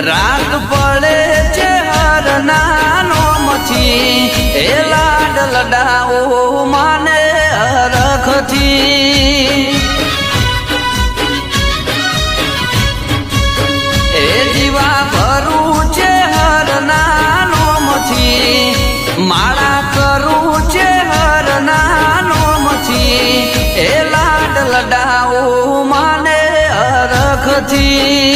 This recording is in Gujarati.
રાગ પડે છે હરના નોમથી એ લાડ લડાવો માને હરખથી એ જીવા ભરું છે હરના નોમથી માળા કરું છે હરના નોમથી એ લાડ લડાવો માને હરખથી